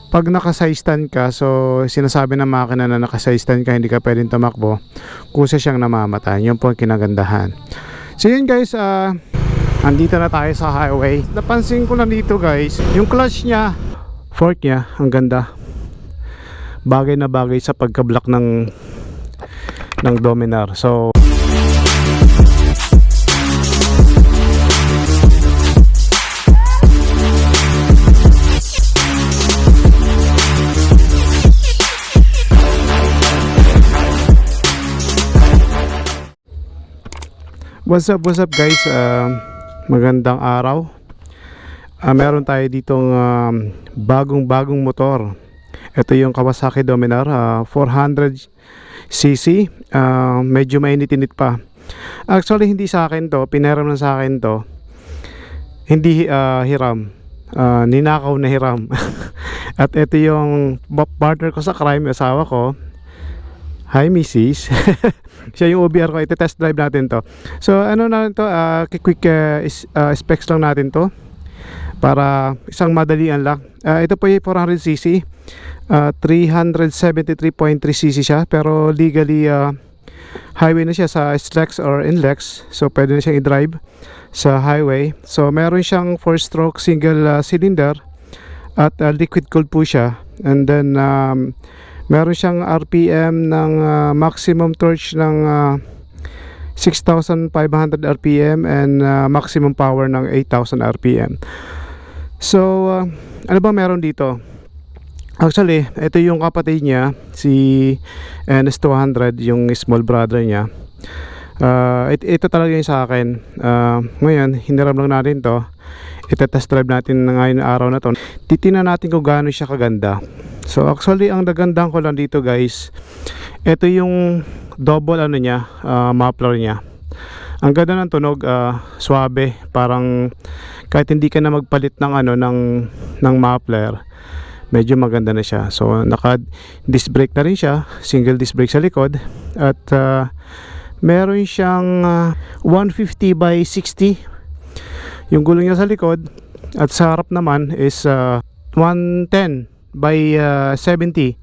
Pag naka-side stand ka, so sinasabi ng makina na naka-side stand ka, hindi ka pwedeng tumakbo, kusa siyang namamatay. Yun po ang kinagandahan. So yun guys, andito na tayo sa highway. Napansin ko lang dito guys, yung clutch niya, fork niya, ang ganda. Bagay na bagay sa pagka-block ng Dominar. So what's up guys, magandang araw. Meron tayo ditong bagong motor. Ito yung Kawasaki Dominar 400cc. Medyo mainit-init pa. Actually hindi sa akin to, pinaram lang sa akin to. Hindi hiram, ninakaw na hiram. At ito yung partner ko sa crime, asawa ko. Hi Mrs. Siya yung OBR ko, iti-test drive natin to. So ano na to, quick specs lang natin to para isang madalian lang. Ito po yung 400cc, 373.3cc siya, pero legally highway na siya sa SLEX or NLEX, so pwede na siyang i-drive sa highway. So meron siyang 4-stroke single cylinder at liquid cooled po siya, and then meron siyang RPM ng maximum torque ng 6,500 RPM and maximum power ng 8,000 RPM. So ano ba meron dito? Actually, ito yung kapatid niya, si NS200, yung small brother niya. Ito talaga yung sa akin. Ngayon, hiniram lang natin to. Ito-test drive natin ngayon araw na to. Titingnan natin kung gaano siya kaganda. So actually, ang nagandahan ko lang dito guys, ito yung double ano niya, muffler niya. Ang ganda ng tunog, suabe, parang kahit hindi ka na magpalit ng ano ng muffler, medyo maganda na siya. So naka disc brake na rin siya, single disc brake sa likod, at meron siyang 150 by 60 yung gulong niya sa likod, at sa harap naman is 110 by 70.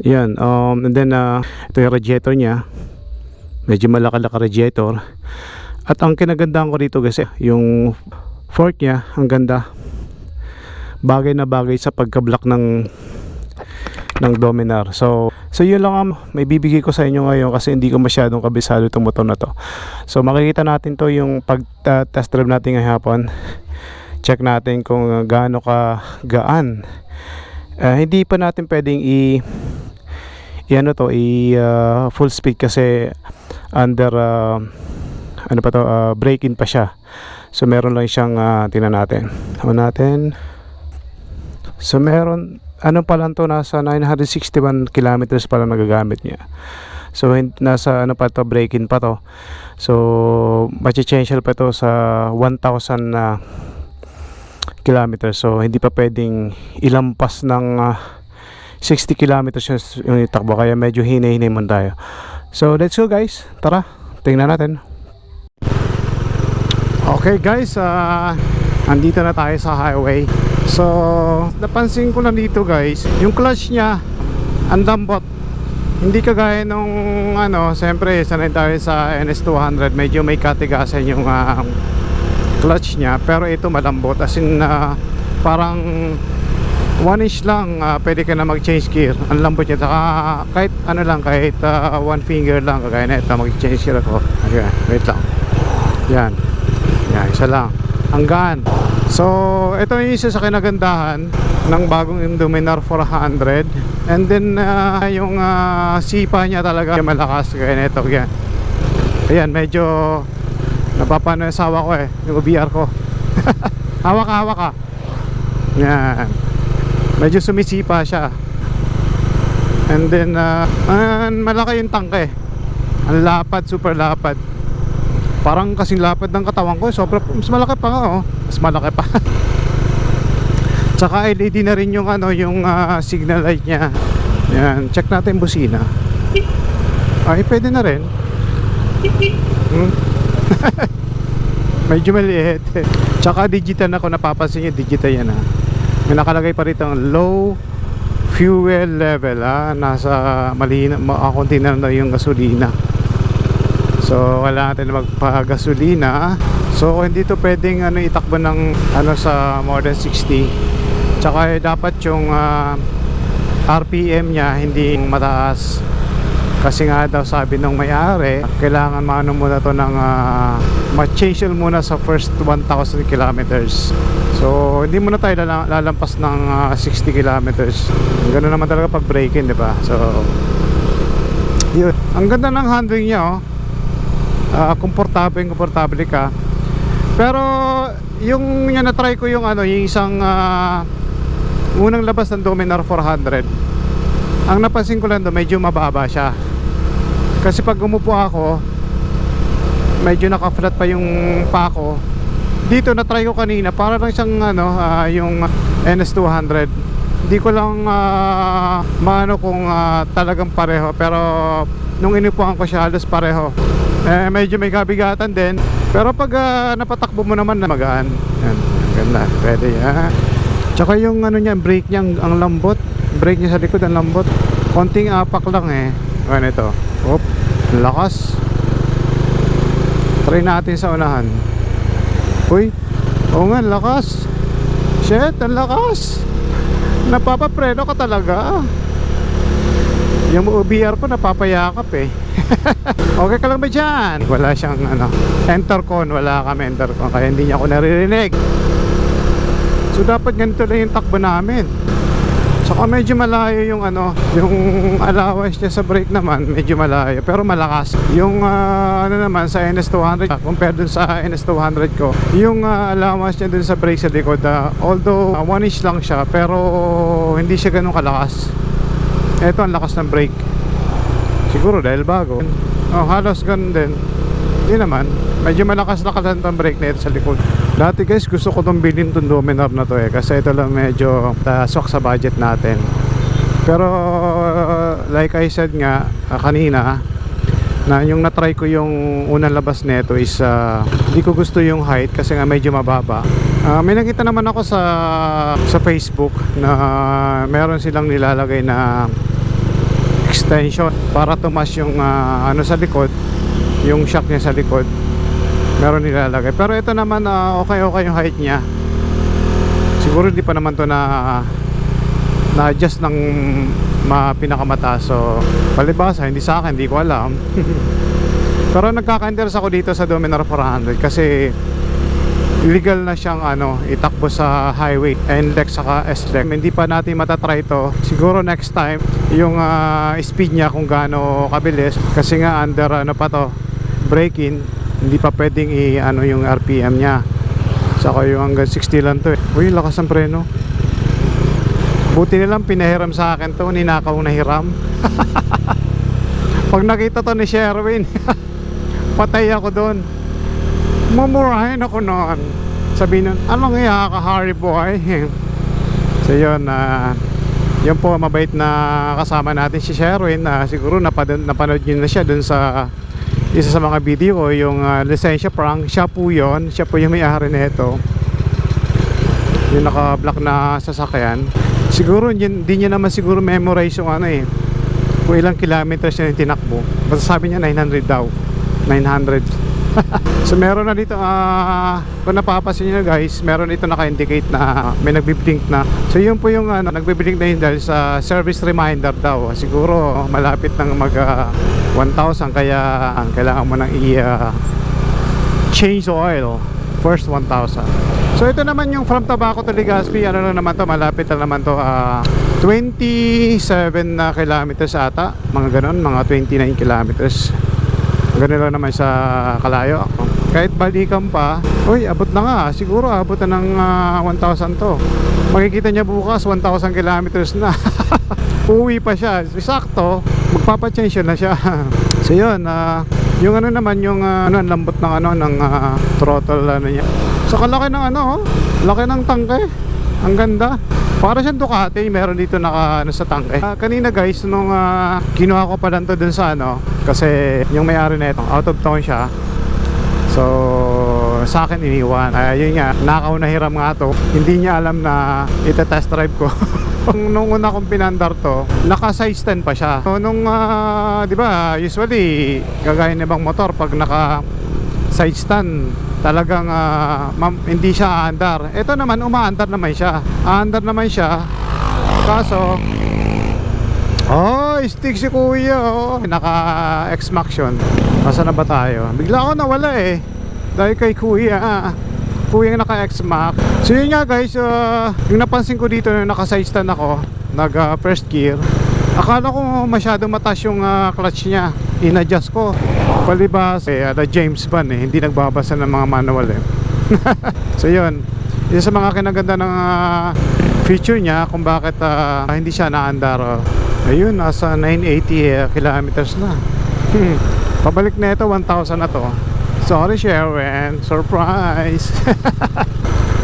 Yan, and then ito yung radiator niya, medyo malaki-laki radiator. At ang kinagandaan ko dito kasi yung fork niya, ang ganda, bagay na bagay sa pagka-block ng Dominar. So yun lang ang may bibigay ko sa inyo ngayon, kasi hindi ko masyadong kabisado itong motor na to. So makikita natin to yung pag-test drive natin ngayong hapon. Check natin kung gaano ka gaan. Hindi pa natin pwedeng full speed kasi under ano pa to, break-in pa siya. So meron lang siyang tingnan natin. So meron, ano pa lang to, nasa 961 kilometers pa lang nagagamit niya. So nasa ano pa to, break-in pa to. So machi-change pa to sa 1,000 kilometers. So hindi pa pwedeng ilampas ng 60 kilometers yung itakbo, kaya medyo hinay-hinay man tayo. So let's go guys, tara, tingnan natin. Okay guys, andito na tayo sa highway. So napansin ko lang dito guys, yung clutch niya ang lambot. Hindi kagaya nung siyempre sanay tayo sa NS200, medyo may katigasan yung clutch niya, pero ito malambot, as in parang 1 inch lang, pwede ka na mag change gear. Ang lambot niya, saka kahit kahit 1 finger lang, kagaya na ito, mag change gear ako. Okay, wait lang, yan, isa lang, hanggaan. So ito yung isa sa kinagandahan ng bagong Dominar 400. And then yung sipa niya talaga malakas, kaya na ito, yan. Ayan, medyo napapano yung asawa ko yung OBR ko. Hawak ka. Yan, medyo sumisipa siya. And then malaki yung tangke, ang lapad, super lapad, parang kasing lapad ng katawan ko. Sobra, mas malaki pa nga, mas malaki pa. Tsaka LED na rin yung yung signal light niya. Yan, check natin busina. Ay, pwede na rin. Medyo maliit. Tsaka digital na, kung napapansin nyo, digital yan May nakalagay pa rito ang low fuel level, nasa malina, konti na lang yung gasolina. So wala natin magpa-gasolina. So hindi to pwedeng itakbo ng sa more than 60. Tsaka dapat yung RPM niya hindi mataas. Kasi nga daw sabi nung may-ari, kailangan maano muna to ng ma-change muna sa first 1,000 kilometers. So hindi muna tayo lalampas ng 60 kilometers. Ganoon naman talaga pag braking, di ba? So yun. Ang ganda ng handling niya, komportable ka. Pero yung na-try ko yung yung isang unang labas ng Dominar 400. Ang napansin ko lang doon, medyo mababa siya. Kasi pag umupo ako, medyo naka-flat pa yung pa ko. Dito na-try ko kanina, para lang siyang yung NS200. Hindi ko lang maano kung talagang pareho, pero nung inupuan ko siya halos pareho. Medyo may kabigatan din, pero pag napatakbo mo naman na magaan. Yan, ganda, pwede yan. Tsaka yung niya, brake niya ang lambot. Brake niya sa likod ang lambot. Konting apak lang Ano ito? Op, lakas. Try natin sa unahan. Uy, oo nga, lakas. Shit, ang lakas. Napapapreno ka talaga. Yung OBR ko napapayakap Okay ka lang ba dyan? Wala siyang intercon, wala kami intercon, kaya hindi niya ako naririnig. So dapat ganito lang yung takbo namin. Saka medyo malayo yung yung allowance niya sa brake naman, medyo malayo pero malakas. Yung naman sa NS200 compared dun sa NS200 ko, yung allowance niya dun sa brake sa likod, although 1 inch lang siya, pero hindi siya ganun kalakas. Ito ang lakas ng brake. Siguro dahil bago. Halos ganun din. Hindi naman. Medyo malakas na kalantang brake na ito sa likod. Dati guys, gusto ko itong bilhin itong Dominar na to kasi ito lang medyo swak sa budget natin. Pero like I said nga kanina, na yung na-try ko yung unang labas nito is hindi ko gusto yung height kasi nga medyo mababa. May nakita naman ako sa Facebook na meron silang nilalagay na extension para tumas yung sa likod, yung shock niya sa likod. Meron nilalagay. Pero ito naman okay yung height niya. Siguro hindi pa naman to na-adjust ng pinakamataas. So palibasa, hindi sa akin, hindi ko alam. Pero nagkaka-interest ako dito sa Dominar 400 kasi illegal na siyang itakbo sa highway, NLEX saka SLEX. Hindi pa natin matatry to. Siguro next time yung speed niya kung gaano kabilis, kasi nga under pa to, braking, hindi pa pwedeng yung RPM niya. Saka yung hanggang 60 lang to Uy, lakas ng preno. Buti nilang pinahiram sa akin to, ninakaw na hiram. Pag nakita to ni Sherwin, patay ako doon. Mamurahin ako noon. Sabi nun, anong ka-Harry boy? So yun, yun po, mabait na kasama natin si Sherwin. Siguro napanood nyo na siya dun sa isa sa mga video ko, yung lisensya prank. Siya po yun, siya po yung may-ari nito, yung naka-block na sasakyan. Siguro hindi niya naman siguro memorize yung kung ilang kilometers niya yung tinakbo. Basta sabi niya 900 daw, 900. So meron na dito, kung napapasin nyo guys, meron dito naka-indicate na may nagbiblink na. So yun po yung nagbiblink na yun dahil sa service reminder daw. Siguro malapit ng mag 1,000, kaya kailangan mo nang change oil first 1,000. So ito naman yung from Tabaco to Legazpi, lang naman to, malapit lang naman to, 27 na kilometers ata, mga ganon, mga 29 kilometers. Ganun lang naman sa kalayo. Kahit balikan pa, uy, abot na nga. Siguro abot na ng 1,000 to. Makikita niya bukas 1,000 kilometers na. Uwi pa siya. Sakto, magpapachange na siya. So yun, yung naman, yung lambot ng ng throttle niya. So kalaki ng laki ng tangke. Ang ganda. Para siyang Ducati, meron dito sa tangke. Kanina guys, nung kinuha ko pa lang to dun sa kasi yung may-ari na ito, out of town siya. So sa akin iniwan. Yun nga, nakaw na hiram nga to. Hindi niya alam na ita-test drive ko. Nung una kong pinandar to, naka size 10 pa siya. So, nung di ba, usually kagaya ng ibang motor pag naka size 10 talagang hindi siya aandar. Ito naman umaandar naman siya. Aandar naman siya. Kaso stick si kuya. Naka X-Max yun. Nasa na ba tayo? Bigla ako nawala eh. Dahil kay kuya. Kuya yung naka X-Max. So yun nga guys, yung napansin ko dito na naka side stand ako, nag first gear, akala ko masyado mataas yung clutch niya. In-adjust ko. Palibas James Bond hindi nagbabasa ng mga manual eh. So yun, isa sa mga kinaganda ng feature niya kung bakit hindi siya naandar. Ayun, nasa 980 kilometers na. Pabalik na ito, 1,000 na to. Sorry Sharon, surprise.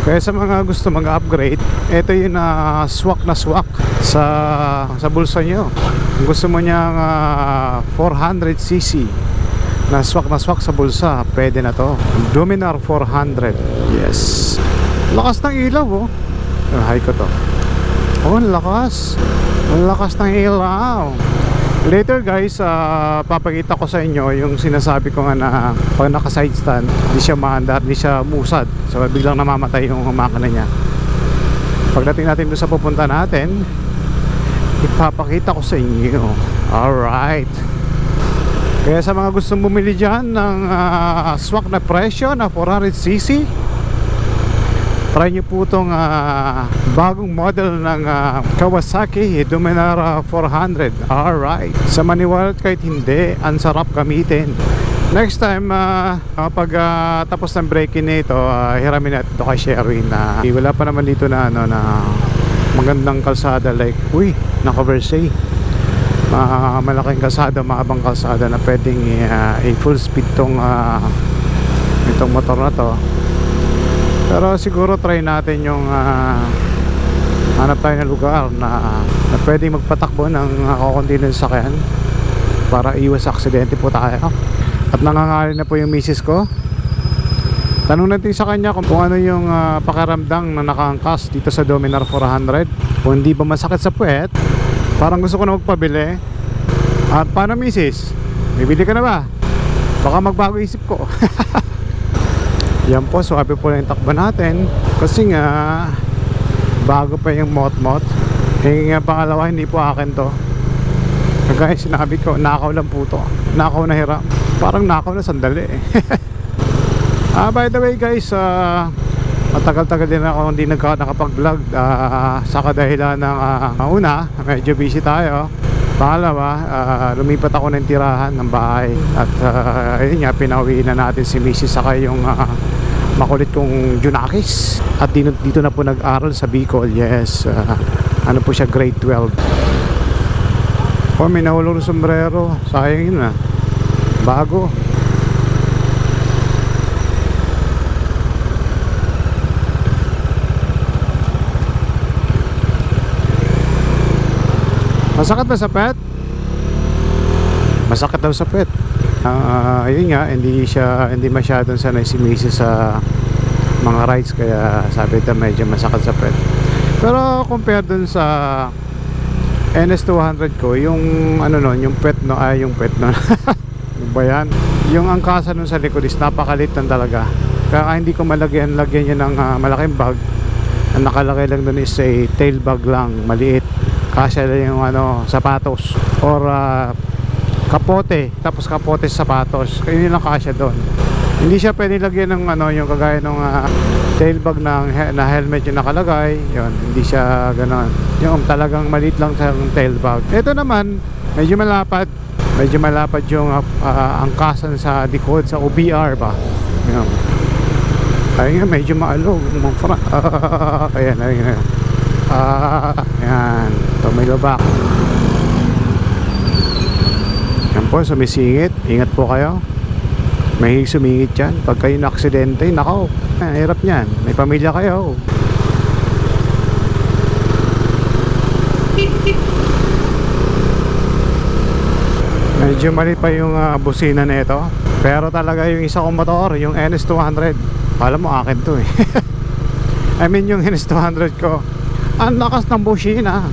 Kaya sa mga gusto mag-upgrade, ito yung swak na swak sa bulsa nyo. Kung gusto mo niyang 400cc na swak sa bulsa, pwede na to. Dominar 400. Yes. Lakas ng ilaw oh. High ko to. Lakas. Ang lakas ng ilaw. Later guys, papakita ko sa inyo yung sinasabi ko nga na pag naka side stand, hindi siya maandar, hindi siya musad. So biglang namamatay yung makina niya. Pagdating natin doon sa pupunta natin, ipapakita ko sa inyo. Alright. Kaya sa mga gustong bumili dyan ng swak na presyo na 400cc, try nyo po itong bagong model ng Kawasaki Dominar 400. Alright. Sa maniwala kahit hindi, ang sarap gamitin. Next time, pag tapos ng break-in nito, hiramin natin ito kay Sherwin na wala pa naman dito na, na magandang kalsada like, naka Versailles. Malaking kalsada, maabang kalsada na pwedeng full speed itong motor na to. Pero siguro try natin yung hanap tayo ng lugar na pwedeng magpatakbo ng kukunti ng sakyan para iwas aksidente po tayo. At nangangalan na po yung misis ko. Tanong natin sa kanya kung ano yung pakiramdam na nakaangkas dito sa Dominar 400. Kung hindi ba masakit sa puwet. Parang gusto ko na magpabili. At paano misis? Bibili ka na ba? Baka magbago isip ko. Yan po, swabe po na yung takbo natin. Kasi nga bago pa yung mot-mot. Nga pangalawa, hindi po akin to. Kagaya sinabi ko, nakaw lang po to. Nakaw na hiram. Parang nakaw na sandali eh. By the way guys, matagal-tagal din ako hindi nakapag-vlog sa kadahilan ng una, medyo busy tayo. Pangalawa, lumipat ako ng tirahan ng bahay. At ayun nga, pinauwi na natin si Mrs. saka yung makulit kong Junakis. At dito na po nag-aral sa Bicol. Yes, ano po siya, grade 12. May nahulog ng sombrero. Sayang yun bago. Masakit ba sa pet? Masakit daw sa pet. Ayun nga, hindi masyadong sanay si Mrs. sa mga rides, kaya sabi ito medyo masakit sa pet. Pero compare dun sa NS200 ko, yung yung pet yung pet no. Yung ba yan? Yung angkasa nun sa likod is napakalit lang talaga. Kaya hindi ko lagyan yun ng malaking bag. Ang nakalagay lang dun is a tail bag lang, maliit. Kasya lang yung sapatos or kapote, tapos kapote sa sapatos. Kaya yun lang kasya doon. Hindi siya pwede lagyan ng yung kagaya ng tail bag na helmet yung nakalagay. Yun, hindi siya ganoon. Yung talagang maliit lang sa tail bag. Ito naman, medyo malapad. Medyo malapad yung angkasan sa likod, sa OBR ba. Yun. Ayun nga, medyo maalog. Ayan, ayun. Yan. Ito may lubak. Yan po, sumisingit. Ingat po kayo. May sumingit yan. Pag kayo na-aksidente, nakaw. Hirap yan. May pamilya kayo. Medyo mali pa yung busina na ito. Pero talaga yung isa kong motor, yung NS200, Kala mo akin to eh. I mean yung Hines 200 ko, ang lakas ng bushina,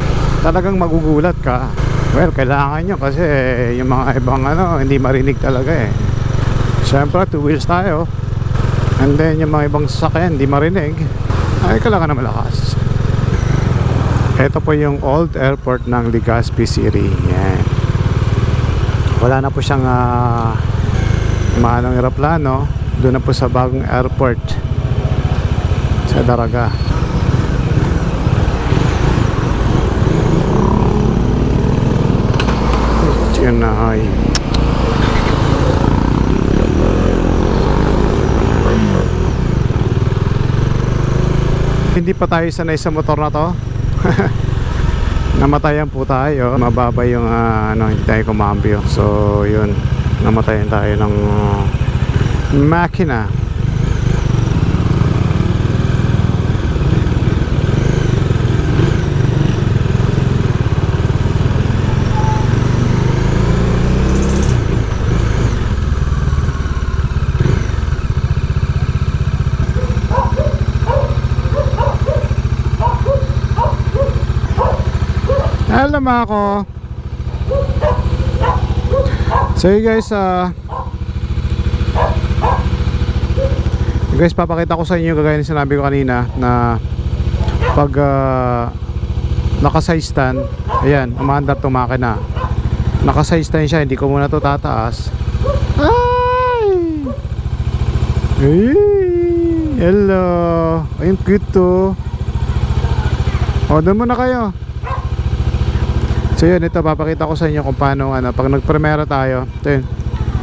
talagang magugulat ka. Well, kailangan nyo kasi yung mga ibang ano, hindi marinig talaga eh. Siyempre 2 wheels tayo, and then yung mga ibang sasakyan hindi marinig, ay kailangan na malakas. Ito po yung old airport ng Legazpi City. Yan. Wala na po siyang maanong aeroplano. Doon na po sa bagong airport sa Daraga. Yan na ay. Hindi pa tayo sanay sa motor na to. Namatayan po tayo. Mababa yung ano, hindi tayo kumambyo. So yun, namatayan tayo ng makina. Hello mga ko. So you guys, papakita ko sa inyo kagaya ng sinabi ko kanina na pag naka-side stand, ayan, umaandar itong makina. Naka-side stand siya, hindi ko muna to tataas. Ay! Hey! Hello! Ayun, cute to. O, doon muna kayo. So yun, ito papakita ko sa inyo kung paano pag nagpremera tayo. Ito yun,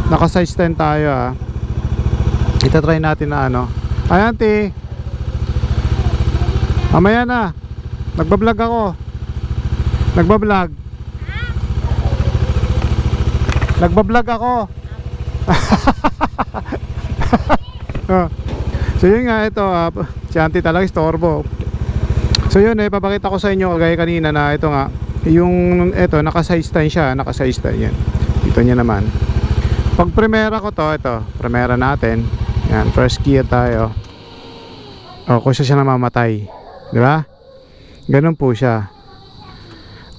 naka-side stand tayo Ito try natin na Ay auntie, mamaya na, nagbablog ako. Nagbablog ako. So yun nga, ito si auntie talaga istorbo. So yun, papakita ko sa inyo kagaya kanina na ito nga, yung ito naka-side stand siya, naka-side stand yan. Dito niya naman. Pag primera ko to, ito, primera natin. Yan, first gear tayo. O, kung siya namamatay, di ba? Ganun po siya.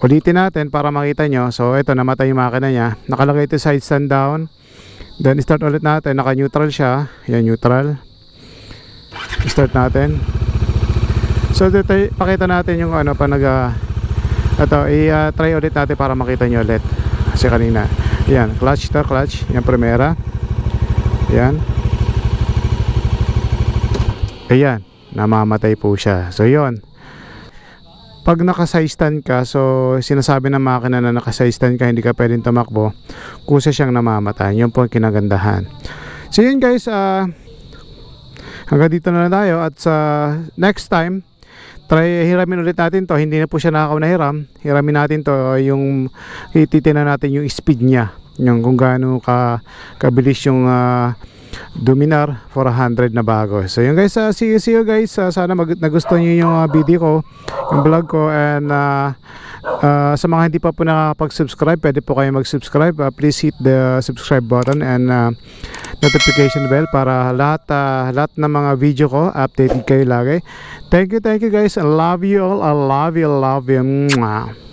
Ulitin natin para makita nyo. So, ito, namatay yung makina niya. Nakalagay ito side stand down. Then, start ulit natin. Naka-neutral siya. Yan, neutral. Start natin. So, dito, pakita natin yung pa ito, i-try ulit natin para makita nyo ulit. Kasi kanina, yan, clutch to clutch. Yan, primera. Yan. Ayan, namamatay po siya. So, yun. Pag naka-side stand ka, so sinasabi ng makina na naka-side stand ka, hindi ka pwedeng tumakbo, kusa siyang namamatay. Yun po ang kinagandahan. So, yun guys, hanggang dito na lang tayo. At sa next time, try hiramin ulit natin to. Hindi na po siya nakakaw na hiram. Hiramin natin to, yung ititingnan natin yung speed niya, yung kung gaano kabilis yung Dominar 400 na bago. So yun guys, see you guys. Sana nagustuhan niyo yung video ko, yung vlog ko. And sa mga hindi pa po nakapag-subscribe, pwede po kayo mag-subscribe. Please hit the subscribe button and notification bell para lahat ng mga video ko updated kayo lagi. Thank you guys. I love you all. I love you. Mwah.